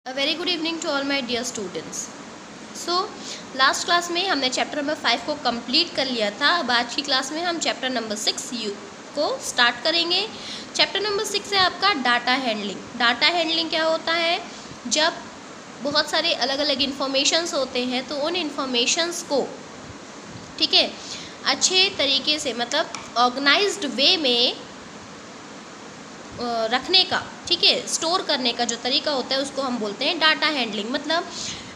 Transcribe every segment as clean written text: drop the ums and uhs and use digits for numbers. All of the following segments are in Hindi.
A very good evening to all my dear students. So last class में हमने चैप्टर नंबर 5 को कंप्लीट कर लिया था. अब आज की क्लास में हम चैप्टर नंबर 6 को स्टार्ट करेंगे. चैप्टर नंबर 6 है आपका डाटा हैंडलिंग. डाटा हैंडलिंग क्या होता है? जब बहुत सारे अलग अलग इन्फॉर्मेशंस होते हैं तो उन इन्फॉर्मेशंस को ठीक है अच्छे तरीके से मतलब ऑर्गेनाइज्ड वे में रखने का, ठीक है, स्टोर करने का जो तरीका होता है उसको हम बोलते हैं डाटा हैंडलिंग. मतलब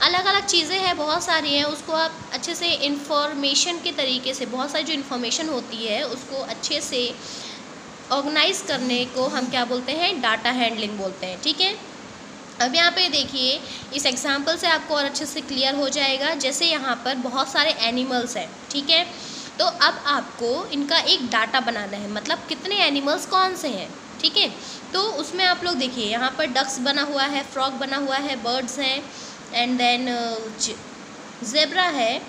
अलग अलग चीज़ें हैं, बहुत सारी हैं, उसको आप अच्छे से इंफॉर्मेशन के तरीके से, बहुत सारी जो इन्फॉर्मेशन होती है उसको अच्छे से ऑर्गेनाइज करने को हम क्या बोलते हैं? डाटा हैंडलिंग बोलते हैं. ठीक है, अब यहाँ पे देखिए, इस एग्जांपल से आपको और अच्छे से क्लियर हो जाएगा. जैसे यहाँ पर बहुत सारे एनिमल्स हैं, ठीक है, तो अब आपको इनका एक डाटा बनाना है. मतलब कितने एनिमल्स कौन से हैं, ठीक है, तो उसमें आप लोग देखिए यहाँ पर डक्स बना हुआ है, फ्रॉग बना हुआ है, बर्ड्स हैं, एंड देन ज़ेब्रा है,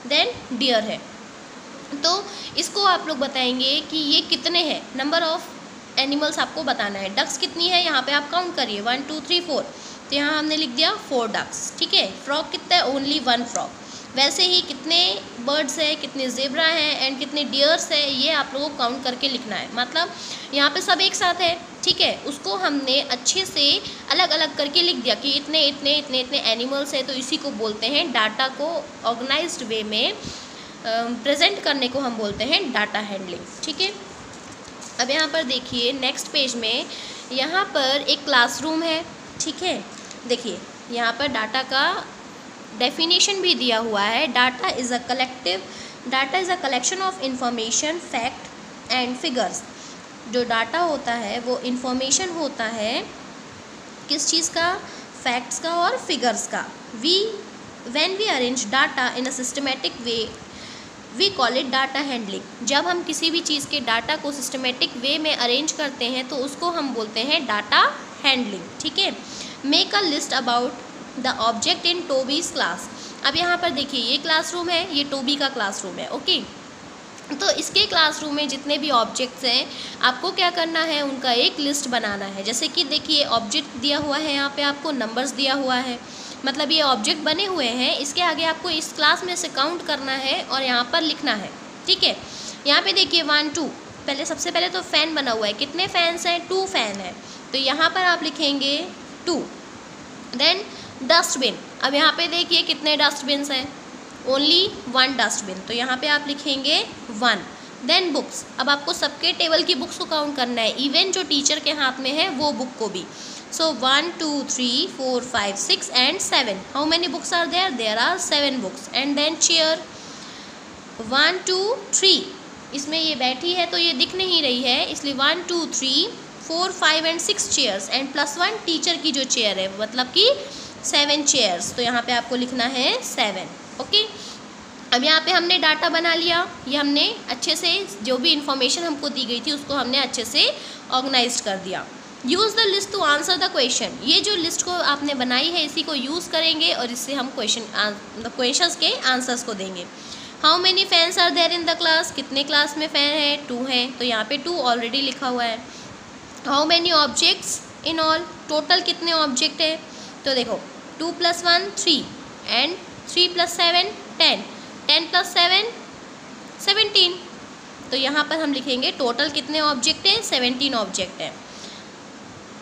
देन डियर है. तो इसको आप लोग बताएंगे कि ये कितने हैं. नंबर ऑफ एनिमल्स आपको बताना है. डक्स कितनी है यहाँ पे आप काउंट करिए, 1 2 3 4. तो यहाँ हमने लिख दिया 4 डक्स. ठीक है, फ्रॉग कितना है? Only 1 frog. वैसे ही कितने बर्ड्स हैं, कितने ज़ेब्रा हैं एंड कितने डियर्स हैं, ये आप लोगों को काउंट करके लिखना है. मतलब यहाँ पे सब एक साथ है, ठीक है, उसको हमने अच्छे से अलग अलग करके लिख दिया कि इतने इतने इतने इतने एनिमल्स हैं. तो इसी को बोलते हैं, डाटा को ऑर्गेनाइज्ड वे में प्रेजेंट करने को हम बोलते हैं डाटा हैंडलिंग. ठीक है, अब यहाँ पर देखिए नेक्स्ट पेज में यहाँ पर एक क्लासरूम है. ठीक है, देखिए यहाँ पर डाटा का डेफिनेशन भी दिया हुआ है. Data is a collection of information, fact and figures. जो डाटा होता है वो इंफॉर्मेशन होता है किस चीज़ का? फैक्ट्स का और फिगर्स का. When we arrange data in a systematic way we call it data handling. जब हम किसी भी चीज़ के डाटा को सिस्टमेटिक वे में अरेंज करते हैं तो उसको हम बोलते हैं डाटा हैंडलिंग. ठीक है, make a list about the object in Toby's class. अब यहाँ पर देखिए ये क्लासरूम है, ये टोबी का क्लासरूम है. ओके, तो इसके क्लासरूम में जितने भी ऑब्जेक्ट्स हैं आपको क्या करना है? उनका एक लिस्ट बनाना है. जैसे कि देखिए ऑब्जेक्ट दिया हुआ है, यहाँ पे आपको नंबर्स दिया हुआ है. मतलब ये ऑब्जेक्ट बने हुए हैं, इसके आगे आपको इस क्लास में से काउंट करना है और यहाँ पर लिखना है. ठीक है, यहाँ पे देखिए 1 2. सबसे पहले तो फ़ैन बना हुआ है. कितने फैंस हैं? 2 फैन है. तो यहाँ पर आप लिखेंगे 2. Then dustbin. अब यहाँ पे देखिए कितने डस्टबिन्स हैं? Only 1 dustbin. तो यहाँ पे आप लिखेंगे 1. Then books. अब आपको सबके टेबल की बुक्स को काउंट करना है, इवन जो टीचर के हाथ में है वो बुक को भी. So 1 2 3 4 5 6 and 7. How many books are there? There are 7 books. And then chair 1 2 3. इसमें ये बैठी है तो ये दिख नहीं रही है, इसलिए 1 2 3 4 5 एंड 6 चेयर्स एंड +1 टीचर की जो चेयर है, मतलब कि 7 चेयर्स. तो यहाँ पे आपको लिखना है 7. ओके, अब यहाँ पे हमने डाटा बना लिया. ये हमने अच्छे से जो भी इंफॉर्मेशन हमको दी गई थी उसको हमने अच्छे से ऑर्गेनाइज कर दिया. Use the list to answer the question. ये जो लिस्ट को आपने बनाई है इसी को यूज़ करेंगे और इससे हम क्वेश्चंस के आंसर्स को देंगे. How many fans are there in the class. कितने क्लास में फ़ैन है? 2 हैं. तो यहाँ पे 2 ऑलरेडी लिखा हुआ है. How many objects in all. Total कितने ऑब्जेक्ट है? तो देखो 2 + 1 3 एंड 3 + 7 10. 10 + 7 17. तो यहाँ पर हम लिखेंगे टोटल कितने ऑब्जेक्ट हैं? 17 ऑब्जेक्ट हैं.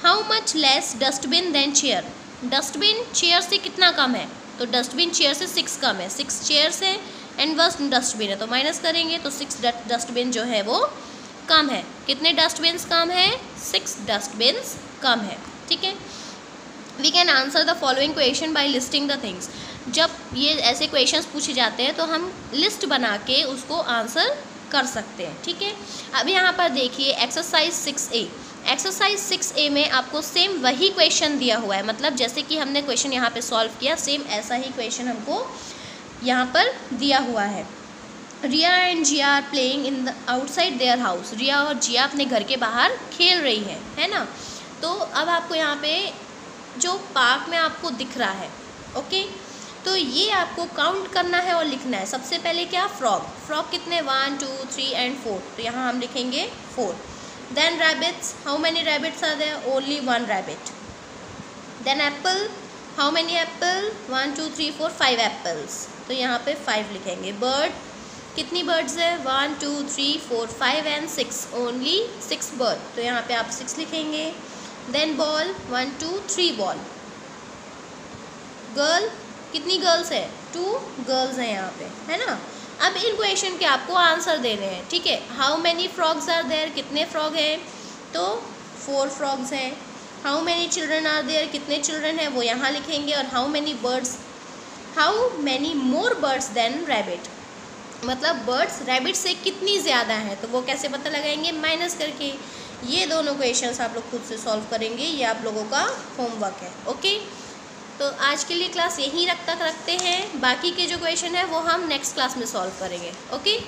How much less dustbin than chair. Dustbin chair से कितना कम है? तो डस्टबिन चेयर से 6 कम है. 6 चेयर्स है एंड 1 डस्टबिन है, तो माइनस करेंगे तो 6 डस्टबिन जो है वो कम है. कितने डस्टबिन्स कम है? 6 डस्टबिन्स कम है. ठीक है, we can answer the following question by listing the things. जब ये ऐसे क्वेश्चंस पूछे जाते हैं तो हम लिस्ट बना के उसको आंसर कर सकते हैं. ठीक है, अब यहाँ पर देखिए एक्सरसाइज 6A. एक्सरसाइज 6A में आपको सेम वही क्वेश्चन दिया हुआ है. मतलब जैसे कि हमने क्वेश्चन यहाँ पे सॉल्व किया, सेम ऐसा ही क्वेश्चन हमको यहाँ पर दिया हुआ है. Riya and Jiya are playing in the outside there house. Riya और जिया अपने घर के बाहर खेल रही है ना. तो अब आपको यहाँ पे जो पार्क में आपको दिख रहा है, ओके, तो ये आपको काउंट करना है और लिखना है. सबसे पहले क्या? फ्रॉग कितने? 1 2 3 एंड 4. तो यहाँ हम लिखेंगे 4. Then rabbits. How many rabbits are there? Only 1 rabbit. Then apple. How many apple, 1 2 3 4 5 apples, तो यहाँ पे 5 लिखेंगे। बर्ड, कितनी बर्ड्स है, 1 2 3 4 5 एंड 6, ओनली 6 बर्ड, तो यहाँ पे आप 6 लिखेंगे। Then ball, 1 2 3 ball. गर्ल, कितनी गर्ल्स है, 2 गर्ल्स हैं यहाँ पे, है ना। अब इन क्वेश्चन के आपको आंसर देने हैं, ठीक है। How many frogs are there, कितने फ्रॉग हैं, तो 4 फ्रॉग्स हैं। How many children are there, कितने चिल्ड्रन हैं, वो यहाँ लिखेंगे। और how many birds, how many more birds then rabbit, मतलब बर्ड्स रैबिट से कितनी ज़्यादा हैं, तो वो कैसे पता लगाएंगे, माइनस करके। ये दोनों क्वेश्चंस आप लोग खुद से सॉल्व करेंगे, ये आप लोगों का होमवर्क है। ओके, तो आज के लिए क्लास यहीं तक रखते हैं, बाकी के जो क्वेश्चन है वो हम नेक्स्ट क्लास में सॉल्व करेंगे। ओके।